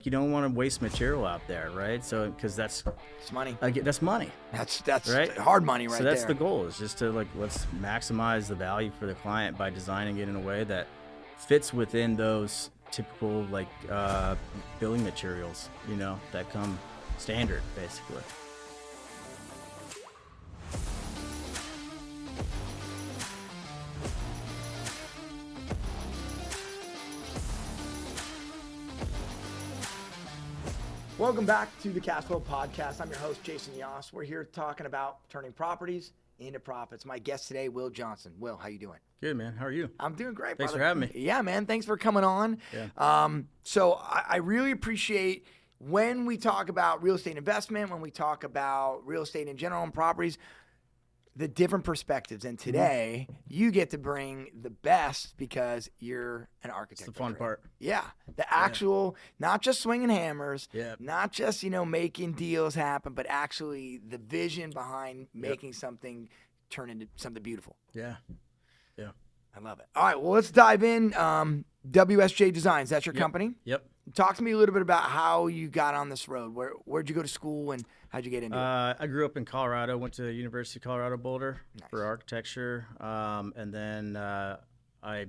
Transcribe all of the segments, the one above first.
You don't want to waste material out there, right? So, because It's money. that's money. That's right? hard money right So that's there. the goal, is just to let's maximize the value for the client by designing it in a way that fits within those typical building materials, that come standard basically. Welcome back to the Cash Flow Podcast. I'm your host, Jason Yoss. We're here talking about turning properties into profits. My guest today, Will Johnson. Will, how you doing? Good, man. How are you? I'm doing great, Thanks brother. for having me. Yeah, man. Thanks for coming on. Yeah. So I really appreciate when we talk about real estate investment, when we talk about real estate in general and properties, the different perspectives. And today, you get to bring the best because you're an architect. It's the fun part. Yeah. The actual, not just swinging hammers, Yeah. not just, making deals happen, but actually the vision behind making something turn into something beautiful. Yeah. Yeah. I love it. All right, well, let's dive in. WSJ Design, that's your company? Yep. Talk to me a little bit about how you got on this road. Where'd you go to school and how'd you get into it? I grew up in Colorado, went to University of Colorado Boulder for architecture. And then I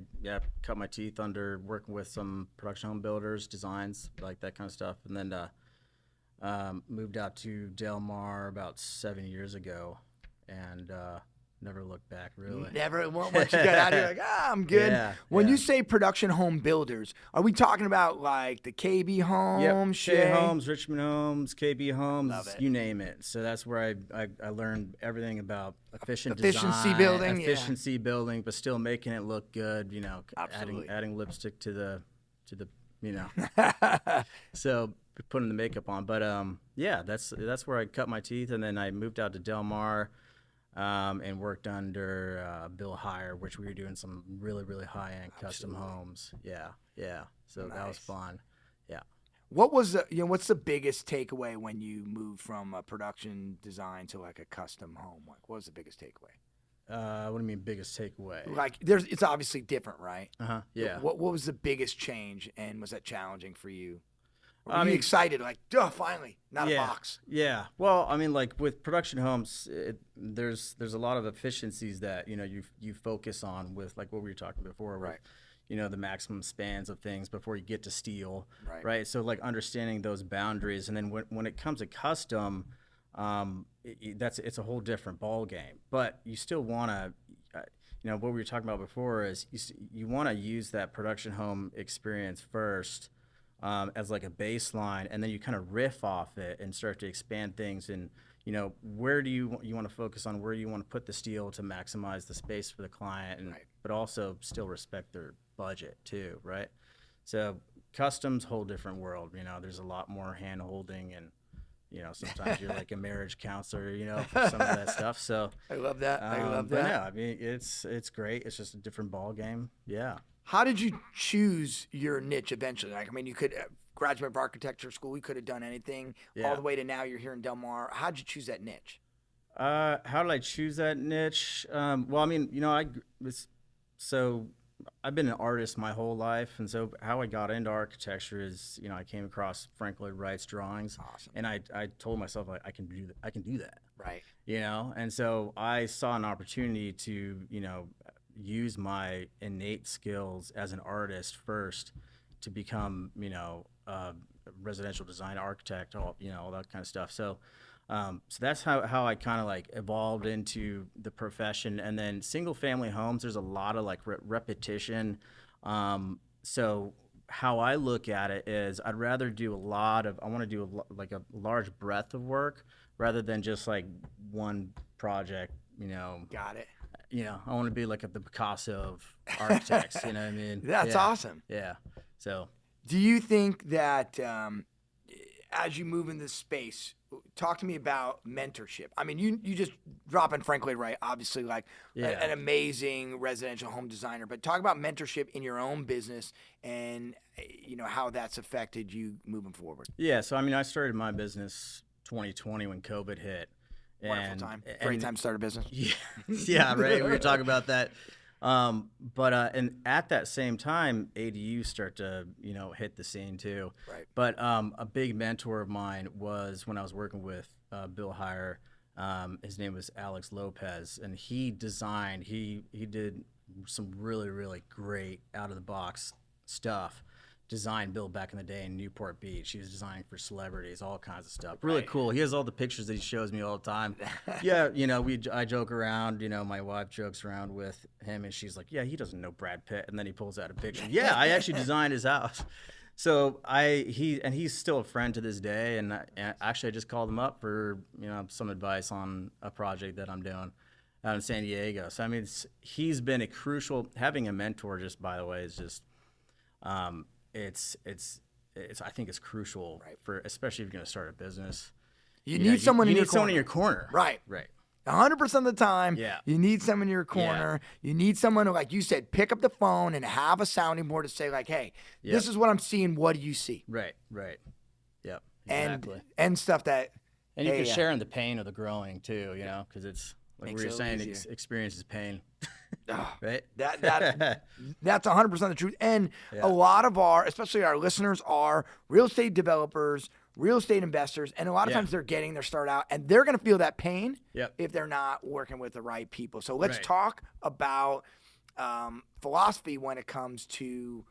cut my teeth under working with some production home builders, designs, like that kind of stuff. And then moved out to Del Mar about 7 years ago and never looked back, really. Never. Once you got out here, like, I'm good. Yeah, When yeah. you say production home builders, are we talking about like the KB Homes, Shea Homes, Richmond Homes, KB Homes, Love it. you name it. So that's where I learned everything about efficiency building, efficiency building, but still making it look good. Absolutely. adding lipstick to the so putting the makeup on. But that's where I cut my teeth, and then I moved out to Del Mar. And worked under Bill Heyer, which we were doing some really, really high-end custom homes. Yeah. So that was fun. Yeah. What was what's the biggest takeaway when you moved from a production design to like a custom home? Like, what was the biggest takeaway? What do you mean biggest takeaway? Like, it's obviously different, right? Yeah. What was the biggest change, and was that challenging for you? Or I were you mean, excited, like, duh, finally, not a box? Yeah. Well, I mean, like with production homes, there's a lot of efficiencies that you focus on with, like what we were talking before, with, the maximum spans of things before you get to steel, right? So like understanding those boundaries, and then when it comes to custom, it's a whole different ball game. But you still want to, what we were talking about before is you want to use that production home experience first. As like a baseline, and then you kind of riff off it and start to expand things. And where do you want to focus on? Where do you want to put the steel to maximize the space for the client, and but also still respect their budget too, right? So customs, whole different world. There's a lot more hand holding, and sometimes you're like a marriage counselor, for some of that stuff. So I love that. But yeah, I mean, it's great. It's just a different ball game. Yeah. How did you choose your niche eventually? Like, I mean, you could graduate from architecture school. You could have done anything all the way to now you're here in Del Mar. How did you choose that niche? How did I choose that niche? Well, I mean, I've been an artist my whole life, and so how I got into architecture is, I came across Frank Lloyd Wright's drawings, and I told myself, like, I can do that, right? And so I saw an opportunity to, use my innate skills as an artist first to become, a residential design architect, all that kind of stuff. So that's how I kind of like evolved into the profession. And then single family homes, there's a lot of like repetition. So how I look at it is I want to do a large breadth of work rather than just like one project, Got it. I want to be like the Picasso of architects, you know what I mean? That's awesome. Yeah. So do you think that as you move in this space, talk to me about mentorship. I mean, you just drop in Frank Lloyd Wright, obviously like an amazing residential home designer, but talk about mentorship in your own business and, how that's affected you moving forward. Yeah. So, I mean, I started my business 2020 when COVID hit. Wonderful time. Great time to start a business. Yeah, right. We were talking about that And at that same time, ADUs start to, hit the scene too. Right. But a big mentor of mine was when I was working with Bill Heyer. His name was Alex Lopez, and he did some really, really great out of the box stuff. Design build back in the day in Newport Beach. He was designing for celebrities, all kinds of stuff. Really cool. He has all the pictures that he shows me all the time. Yeah, I joke around. My wife jokes around with him, and she's like, "Yeah, he doesn't know Brad Pitt." And then he pulls out a picture. Yeah, I actually designed his house. So he's still a friend to this day. And actually, I just called him up for some advice on a project that I'm doing out in San Diego. So I mean, he's been a crucial. Having a mentor, just by the way, is just. It's I think it's crucial for, especially if you're going to start a business. You need someone in your corner. Right. 100% of the time, you need someone in your corner. Yeah. You need someone who, like you said, pick up the phone and have a sounding board to say, like, hey, this is what I'm seeing. What do you see? Right. Yep. Exactly. And stuff that. And you can share in the pain of the growing too, because it's like we were saying, experience is pain. Right? That's 100% the truth. And a lot of especially our listeners are real estate developers, real estate investors, and a lot of times they're getting their start out, and they're going to feel that pain if they're not working with the right people. So let's talk about philosophy when it comes to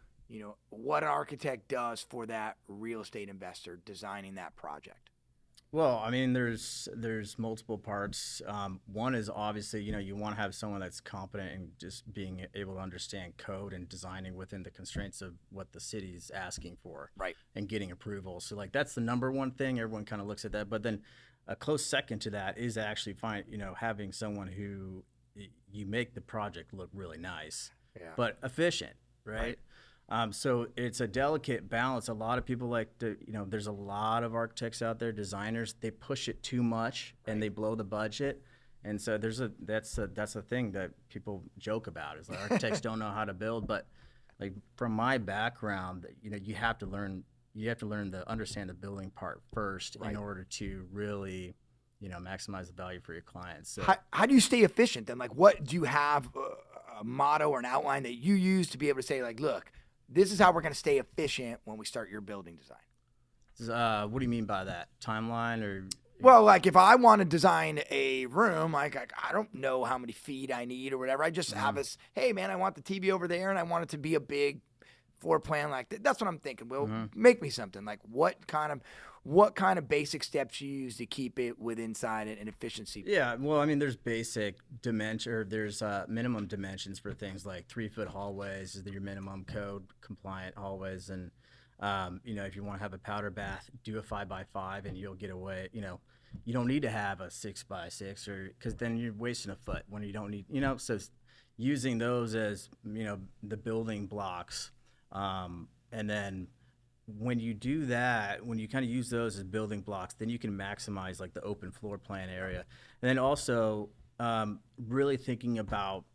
what an architect does for that real estate investor designing that project. Well, I mean, there's multiple parts. One is obviously, you want to have someone that's competent in just being able to understand code and designing within the constraints of what the city's asking for, right? And getting approval. So, like, that's the number one thing. Everyone kind of looks at that, but then a close second to that is actually having someone who you make the project look really nice, but efficient, right? So it's a delicate balance. A lot of people like to, there's a lot of architects out there, designers, they push it too much and they blow the budget. And so that's a thing that people joke about is like architects don't know how to build. But like from my background, you have to understand the building part first in order to really, maximize the value for your clients. So how do you stay efficient then? Like, what do you have a motto or an outline that you use to be able to say, like, look, this is how we're going to stay efficient when we start your building design? What do you mean by that? Timeline or? Well, like if I want to design a room, like I don't know how many feet I need or whatever. I just have this, hey, man, I want the TV over there and I want it to be a big floor plan. Like that's what I'm thinking. Well, make me something. Like what kind of basic steps you use to keep it inside and efficiency? Yeah, well, I mean, there's basic dimension, or there's minimum dimensions for things like 3-foot hallways is your minimum code compliant hallways, and if you want to have a powder bath, do a 5x5, and you'll get away. You don't need to have a 6x6, or because then you're wasting a foot when you don't need. So using those as the building blocks, and then. When you do that, when you kind of use those as building blocks, then you can maximize like the open floor plan area. And then also really thinking about,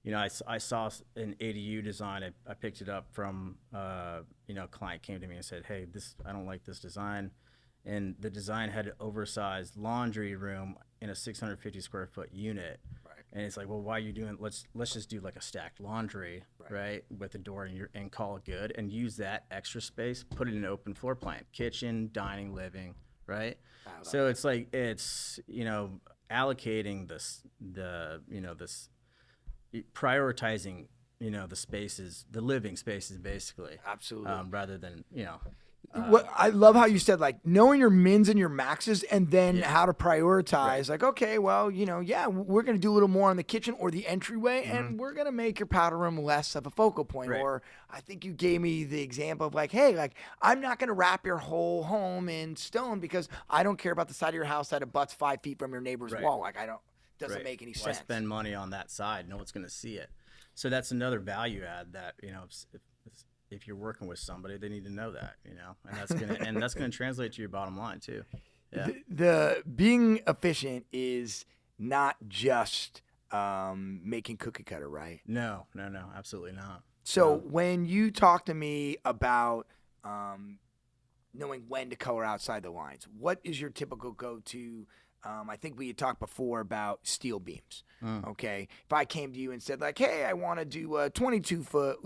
I saw an ADU design. I picked it up from, a client came to me and said, hey, I don't like this design. And the design had an oversized laundry room in a 650 square foot unit. And it's like, well, why are you doing? Let's just do like a stacked laundry, right, with a door and call it good, and use that extra space, put it in an open floor plan, kitchen, dining, living, right. So it's like allocating prioritizing the spaces, the living spaces, basically. Absolutely. Rather than what I love how you said, like, knowing your mins and your maxes and then how to prioritize. Like, okay, well, we're going to do a little more on the kitchen or the entryway, and we're going to make your powder room less of a focal point. Right. Or I think you gave me the example of like, hey, like, I'm not going to wrap your whole home in stone because I don't care about the side of your house that abuts 5 feet from your neighbor's wall. Like, doesn't make any sense. Why spend money on that side? No one's going to see it. So that's another value add that, if you're working with somebody, they need to know that, and that's gonna translate to your bottom line too. Yeah. The being efficient is not just making cookie cutter, right? No, absolutely not. So when you talk to me about knowing when to color outside the lines, what is your typical go-to I think we had talked before about steel beams. Okay, if I came to you and said like, hey, I want to do a 22-foot,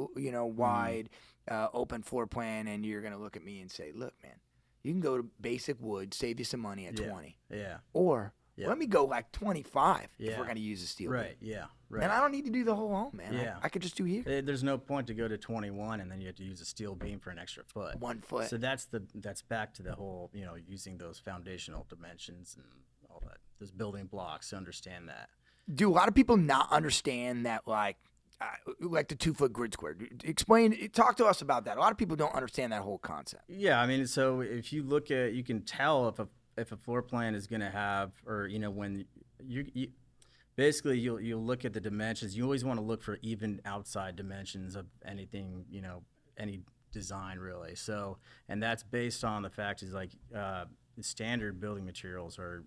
wide open floor plan, and you're gonna look at me and say, look, man, you can go to basic wood, save you some money at 20. Yeah. Or let me go like 25 if we're going to use a steel Right, beam. yeah, right. And I don't need to do the whole home, man. Yeah. I could just do here. There's no point to go to 21 and then you have to use a steel beam for an extra foot. 1 foot. So that's back to the whole, using those foundational dimensions and all that, those building blocks to understand that. Do a lot of people not understand that, like the 2-foot grid square? Talk to us about that. A lot of people don't understand that whole concept. Yeah, I mean, so if you look at, you can tell if a floor plan is going to have, or when you basically you'll look at the dimensions. You always want to look for even outside dimensions of anything, any design really. So, and that's based on the fact is like the standard building materials are,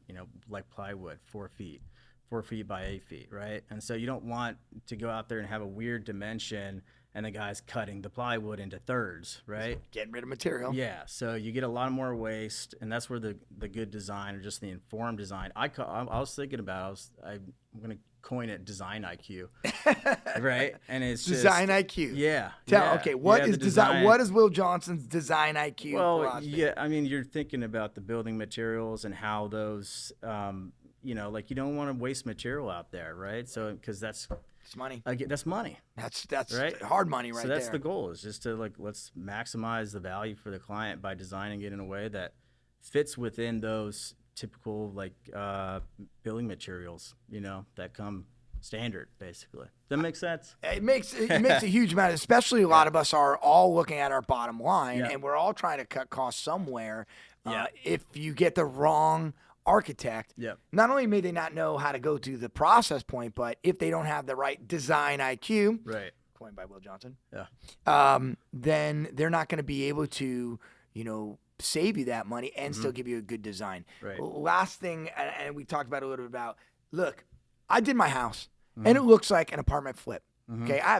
like plywood, 4 feet. 4 feet by 8 feet, right? And so you don't want to go out there and have a weird dimension and the guy's cutting the plywood into thirds, right? Getting rid of material. Yeah, so you get a lot more waste, and that's where the good design or just the informed design. I was thinking about, I'm going to coin it design IQ, right? And it's design IQ. Yeah. Okay, what is design? What is Will Johnson's design IQ? Well, philosophy? yeah, I mean, you're thinking about the building materials and how those, like you don't want to waste material out there, right? So because that's money. That's money. That's right? hard money right there. So that's the goal, is just to let's maximize the value for the client by designing it in a way that fits within those typical building materials, that come standard basically. Does that make sense? It makes a huge amount, especially a lot of us are all looking at our bottom line and we're all trying to cut costs somewhere. If you get the wrong architect, not only may they not know how to go to the process point, but if they don't have the right design IQ, right, coined by Will Johnson, then they're not going to be able to, save you that money and still give you a good design. Right. Last thing, and we talked about a little bit about, look, I did my house and it looks like an apartment flip. Okay, I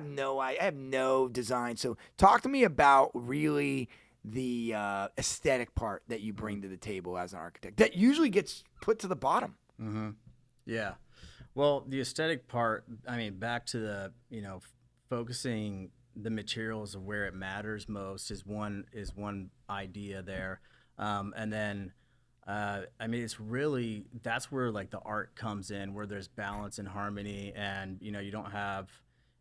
have no design. So talk to me about really the aesthetic part that you bring to the table as an architect that usually gets put to the bottom. Yeah. Well, the aesthetic part, I mean, back to the, focusing the materials of where it matters most is one idea there. And then, I mean, it's really, that's where the art comes in, where there's balance and harmony, and, you don't have,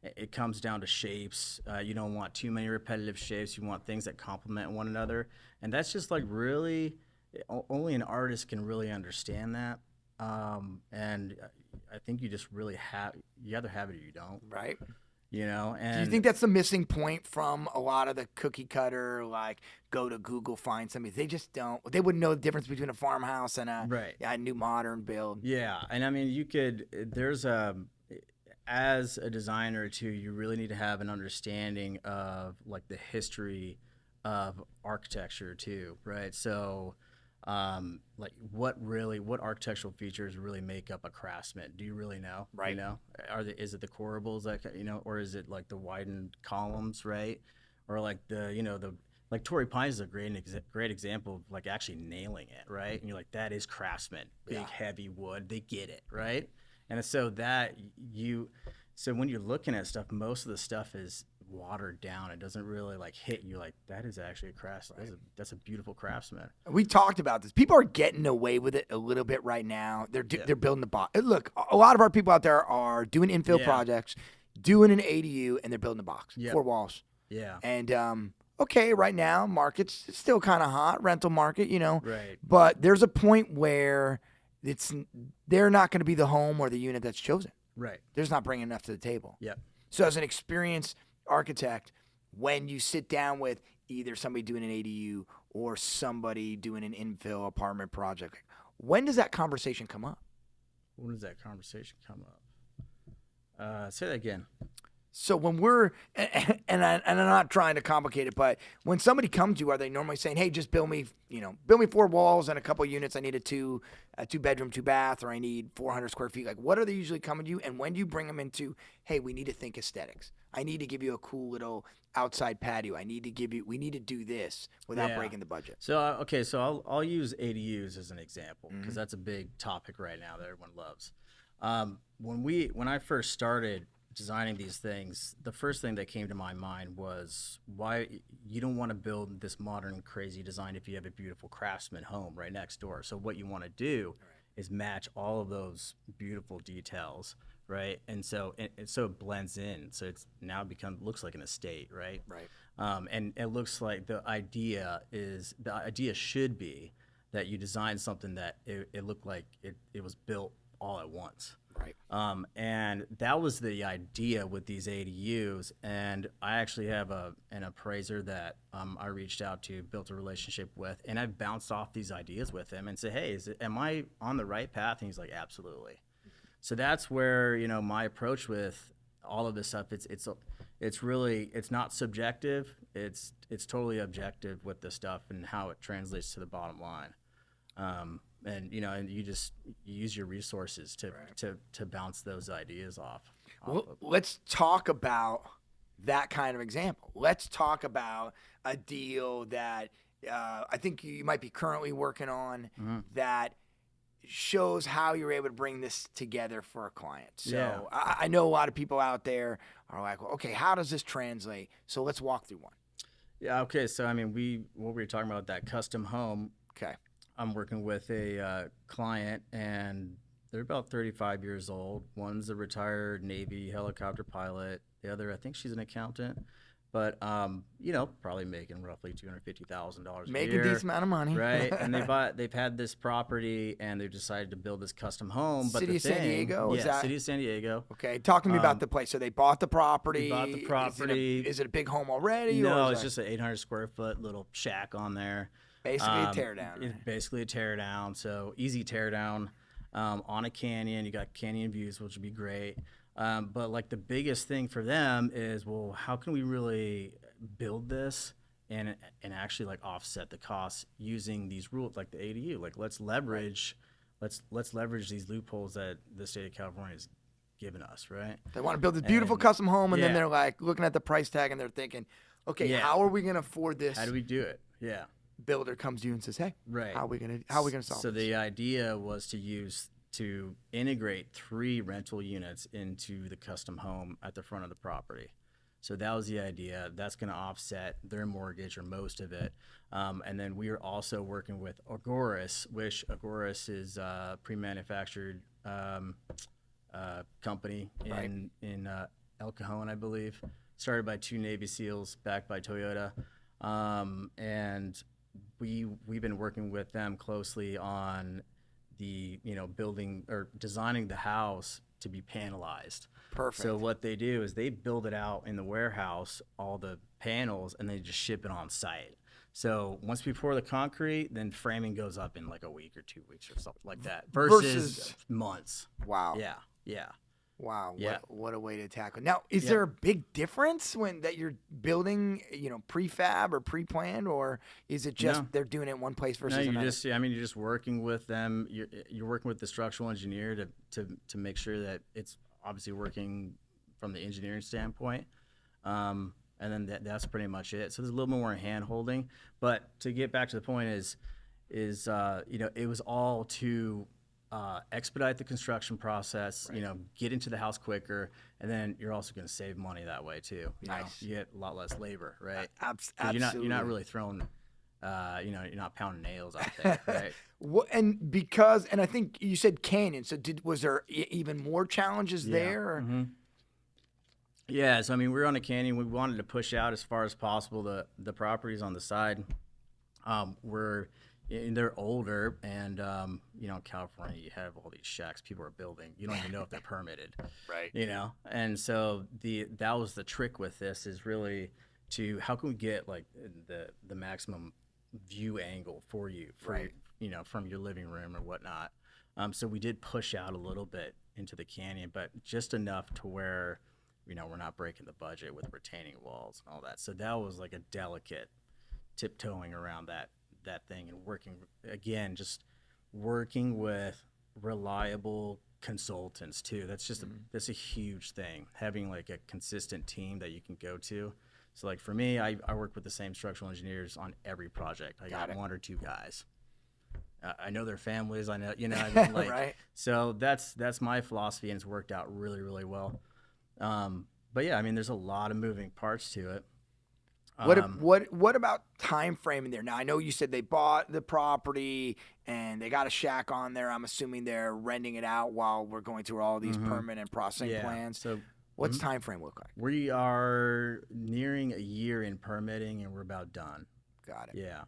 it comes down to shapes. You don't want too many repetitive shapes. You want things that complement one another. And that's just only an artist can really understand that. And I think you just really you either have it or you don't. Right. And do you think that's the missing point from a lot of the cookie cutter, go to Google, find somebody? They just don't. They wouldn't know the difference between a farmhouse and a new modern build. Yeah. And I mean, as a designer too, you really need to have an understanding of the history of architecture too, right? So, what architectural features really make up a craftsman? Do you really know? Right. Is it the corbels or is it the widened columns, right? Or Torrey Pines is a great example of actually nailing it, right? And you're that is craftsman, big heavy wood, they get it, right? And so so when you're looking at stuff, most of the stuff is watered down. It doesn't really hit you that is actually a craftsman. Right. That's a beautiful craftsman. We talked about this. People are getting away with it a little bit right now. They're building the box. Look, a lot of our people out there are doing infill projects, doing an ADU, and they're building a box, 4 walls. Yeah. And okay, right now market's still kind of hot, rental market, Right. But there's a point where they're not going to be the home or the unit that's chosen. Right. They're just not bringing enough to the table. Yep. So as an experienced architect, when you sit down with either somebody doing an ADU or somebody doing an infill apartment project, when does that conversation come up? When does that conversation come up? Say that again. So when we're, and I'm not trying to complicate it, but when somebody comes to you, are they normally saying, hey, just build me 4 walls and a couple units. I need a 2-bedroom, 2-bath, or I need 400 square feet. What are they usually coming to you? And when do you bring them into, hey, we need to think aesthetics? I need to give you a cool little outside patio. We need to do this without breaking the budget. So, okay, so I'll use ADUs as an example because that's a big topic right now that everyone loves. When I first started designing these things, the first thing that came to my mind was why you don't want to build this modern crazy design if you have a beautiful craftsman home right next door. So what you want to do is match all of those beautiful details, right? And so it blends in. So it's now looks like an estate, right? Right. And it looks like the idea should be that you design something that it looked like it was built all at once. Right. And that was the idea with these ADUs. And I actually have an appraiser that I reached out to, built a relationship with, and I've bounced off these ideas with him and said, hey, am I on the right path? And he's like, absolutely. So that's where, my approach with all of this stuff, it's really, it's not subjective. It's totally objective with this stuff and how it translates to the bottom line. And you use your resources to bounce those ideas off. Well, let's talk about that kind of example. Let's talk about a deal that I think you might be currently working on that shows how you're able to bring this together for a client. So I know a lot of people out there are like, well, okay, how does this translate? So let's walk through one. Yeah. Okay. So what we were talking about, that custom home. Okay. I'm working with a client, and they're about 35 years old. One's a retired Navy helicopter pilot. The other, I think she's an accountant, but probably making roughly $250,000 a year. Make a decent amount of money, right? And they've had this property, and they've decided to build this custom home. But City of San Diego? City of San Diego. Okay, talk to me about the place. So they bought the property. They bought the property. Is it a big home already? No, it's just an 800 square foot little shack on there. Basically a tear down. It's basically a tear down. So easy tear down on a canyon. You got canyon views, which would be great. But like the biggest thing for them is, well, how can we really build this and actually like offset the costs using these rules like the ADU? Like let's leverage these loopholes that the state of California has given us, right? They want to build this beautiful custom home, and then they're like looking at the price tag and they're thinking, okay, how are we going to afford this? How do we do it? Yeah. Builder comes to you and says, hey, how are we gonna solve so this? The idea was to integrate 3 rental units into the custom home at the front of the property. So that was the idea. That's going to offset their mortgage or most of it. And then we are also working with Agoras, which Agoras is a pre-manufactured company in El Cajon, I believe. Started by 2 Navy SEALs, backed by Toyota. And we've been working with them closely on the building or designing the house to be panelized. Perfect. So what they do is they build it out in the warehouse, all the panels, and they just ship it on site. So once we pour the concrete, then framing goes up in like a week or 2 weeks or something like that versus months. Wow. Yeah. Wow. Yeah. What a way to tackle. Now, is there a big difference that you're building, prefab or pre-planned, or is it just they're doing it in one place versus another? You're just working with them. You're working with the structural engineer to make sure that it's obviously working from the engineering standpoint. And then that's pretty much it. So there's a little more hand holding, but to get back to the point is it was all to expedite the construction process, get into the house quicker, and then you're also going to save money that way too. Nice. You get a lot less labor, right? Absolutely. You're not really throwing, you're not pounding nails out there, right? And I think you said canyon. So was there even more challenges there? Or? Mm-hmm. Yeah. So we're on a canyon. We wanted to push out as far as possible. The properties on the side, they're older, and in California you have all these shacks people are building. You don't even know if they're permitted, right? And so that was the trick with this, is really to how can we get like the maximum view angle for you, from your living room or whatnot. So we did push out a little bit into the canyon, but just enough to where we're not breaking the budget with retaining walls and all that. So that was like a delicate tiptoeing around that thing, and working with reliable consultants too. That's just that's a huge thing, having like a consistent team that you can go to. So like for me, I work with the same structural engineers on every project. I got 1 or 2 guys. I know their families. I know, I mean, like, right. So that's my philosophy, and it's worked out really, really well. But yeah, I mean, there's a lot of moving parts to it. What about time frame in there? Now I know you said they bought the property and they got a shack on there. I'm assuming they're renting it out while we're going through all these permit and processing plans. So what's time frame look like? we are nearing a year in permitting, and we're about done. Got it. Yeah.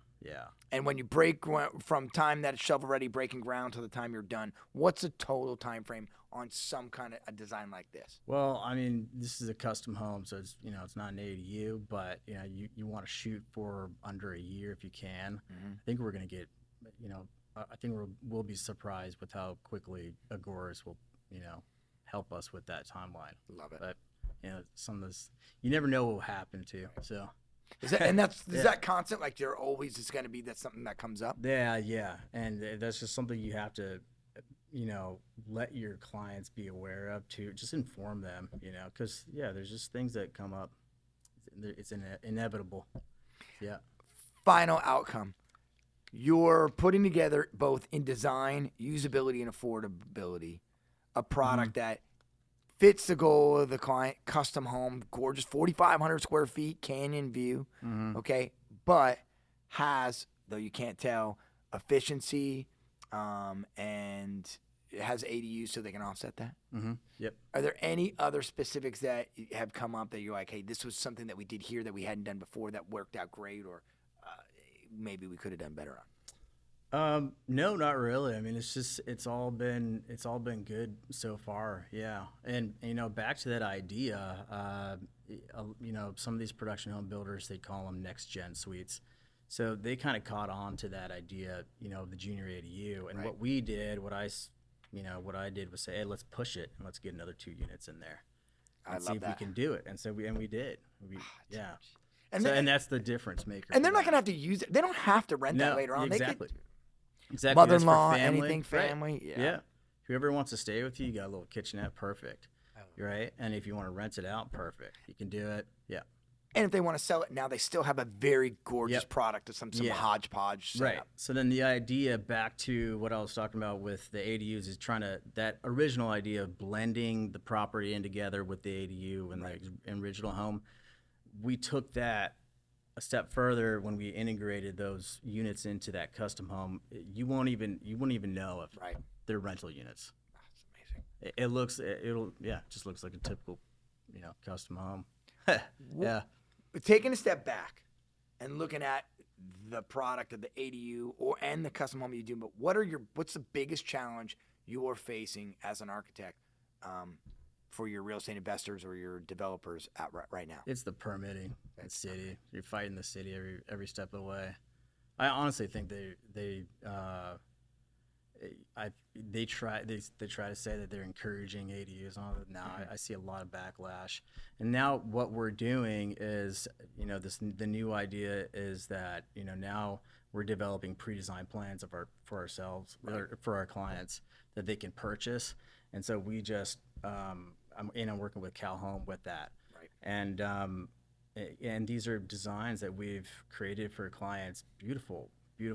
And when you break from time that it's shovel ready, breaking ground to the time you're done, what's the total time frame on some kind of a design like this? Well, I mean, this is a custom home, so it's it's not an ADU, but you want to shoot for under a year if you can. I think we're gonna get, I think we'll be surprised with how quickly Agoras will, help us with that timeline. Love it. But some of this, you never know what will happen to. So. Is that constant? Like there always is going to be something that comes up? Yeah, and that's just something you have to, let your clients be aware of too. Just inform them, because there's just things that come up. It's inevitable. Yeah. Final outcome. You're putting together both in design, usability, and affordability, a product that fits the goal of the client, custom home, gorgeous, 4,500 square feet, canyon view, okay, but has, though you can't tell, efficiency, and it has ADUs so they can offset that. Yep. Are there any other specifics that have come up that you're like, hey, this was something that we did here that we hadn't done before that worked out great, or maybe we could have done better on? No, not really. I mean, it's all been good so far. Yeah. And, back to that idea, some of these production home builders, they call them next gen suites. So they kind of caught on to that idea, of the junior ADU. And what we did, what I did was say, hey, let's push it and let's get another 2 units in there and see if we can do it. And so we did. Yeah. And that's the difference maker. And they're not going to have to use it. They don't have to rent that later on. Exactly. Exactly. Mother-in-law, anything, family. Right. Yeah. Whoever wants to stay with you got a little kitchenette, perfect. Right? And if you want to rent it out, perfect. You can do it. Yeah. And if they want to sell it now, they still have a very gorgeous product of some hodgepodge setup. Right. So then the idea, back to what I was talking about with the ADUs, is that original idea of blending the property in together with the ADU and the original home. We took that a step further when we integrated those units into that custom home. You won't even know if they're rental units. That's amazing. It just looks like a typical, custom home. Yeah. But taking a step back and looking at the product of the ADU and the custom home you do, but what's the biggest challenge you're facing as an architect for your real estate investors or your developers right now? It's the permitting. The city. You're fighting the city every step of the way. I honestly think they try to say that they're encouraging ADUs and all that. Now I see a lot of backlash. And now what we're doing is, the new idea is that, now we're developing pre-designed plans for ourselves, or for our clients, that they can purchase. And so we just, I'm working with Cal Home with that. Right. And these are designs that we've created for clients, beautiful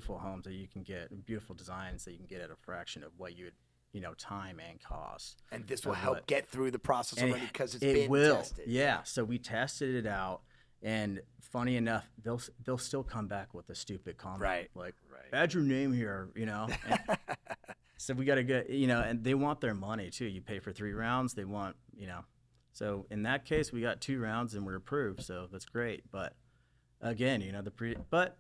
homes that you can get, beautiful designs that you can get at a fraction of what you would, time and cost. And this will help get through the process already because it's been tested. Yeah. So we tested it out, and funny enough, they'll still come back with a stupid comment, add your name here, And so we got to get, and they want their money too. You pay for 3 rounds, they want, So in that case, we got 2 rounds and we're approved, so that's great. But again, but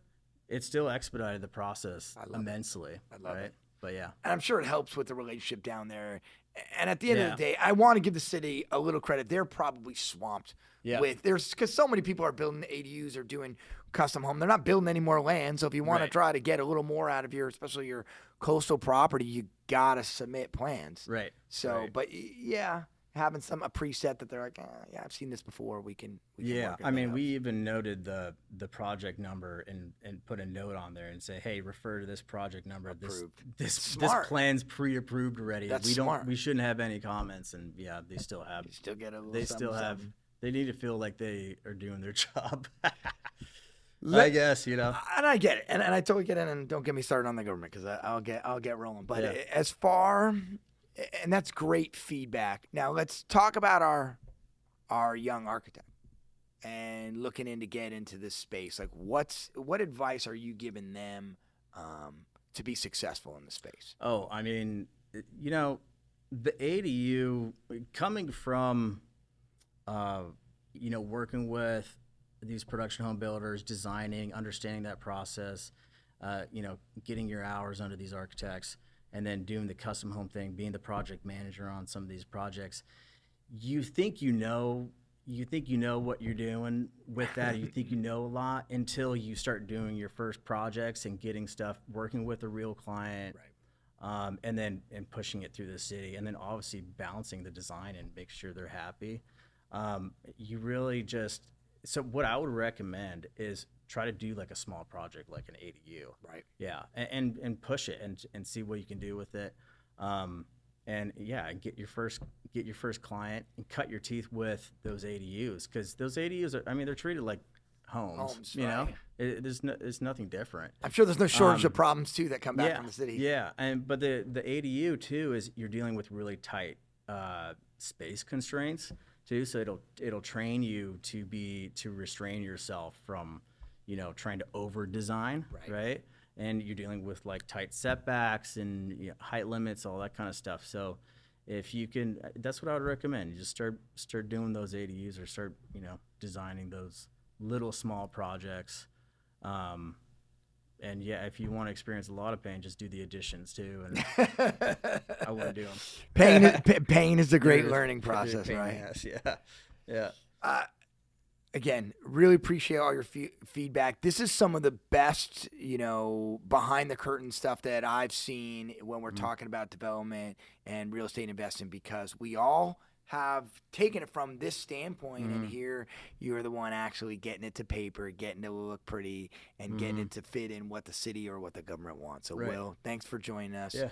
it still expedited the process immensely. I love it. But yeah. And I'm sure it helps with the relationship down there. And at the end of the day, I want to give the city a little credit. They're probably swamped because so many people are building ADUs or doing custom home. They're not building any more land. So if you want to try to get a little more out of especially your coastal property, you got to submit plans. Right. So, but yeah. having a preset that they're like, yeah, I've seen this before. We can Yeah, work I mean, out. we even noted the project number and put a note on there and say, hey, refer to this project number. Approved. This Smart. plan's pre-approved already. That's smart. We shouldn't have any comments, and yeah, they still have. You still get a little. They still have. something. They need to feel like they are doing their job. I guess, you know. And I get it, and I totally get it. And don't get me started on the government because I'll get rolling. But as far, and that's great feedback. Now let's talk about our young architect and looking in to get into this space. Like, what advice are you giving them to be successful in the space? Oh, I mean, you know, the ADU coming from, you know, working with these production home builders, designing, understanding that process, you know, getting your hours under these architects, and then doing the custom home thing, being the project manager on some of these projects. You think you know what you're doing with that. You think you know a lot until you start doing your first projects and getting stuff, working with a real client, right. And pushing it through the city, and then obviously balancing the design and make sure they're happy. You really just. So what I would recommend is try to do like a small project, like an ADU. Right. Yeah, and push it and see what you can do with it. And yeah, get your first client and cut your teeth with those ADUs, because those ADUs are, I mean, they're treated like homes, you know. It's nothing different. I'm sure there's no shortage of problems too that come back from the city. Yeah, but the ADU too is you're dealing with really tight space constraints too, so it'll train you to restrain yourself from, you know, trying to over design, right? And you're dealing with like tight setbacks and, you know, height limits, all that kind of stuff. So if you can, that's what I would recommend. You just start doing those ADUs, or start, you know, designing those little small projects. And yeah, if you want to experience a lot of pain, just do the additions too. And I wouldn't do them. Pain is a great learning process, right? Yes, yeah. Again, really appreciate all your feedback. This is some of the best, you know, behind the curtain stuff that I've seen when we're talking about development and real estate investing, because we all have taken it from this standpoint, and here you're the one actually getting it to paper, getting it to look pretty, and getting it to fit in what the city or what the government wants. So, Will, thanks for joining us. Yeah,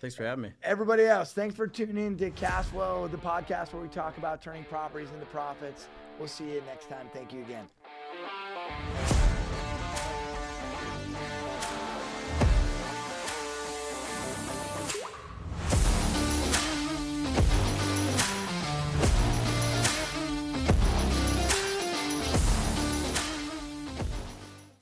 thanks for having me. Everybody else, thanks for tuning in to Cash Flow, the podcast where we talk about turning properties into profits. We'll see you next time. Thank you again.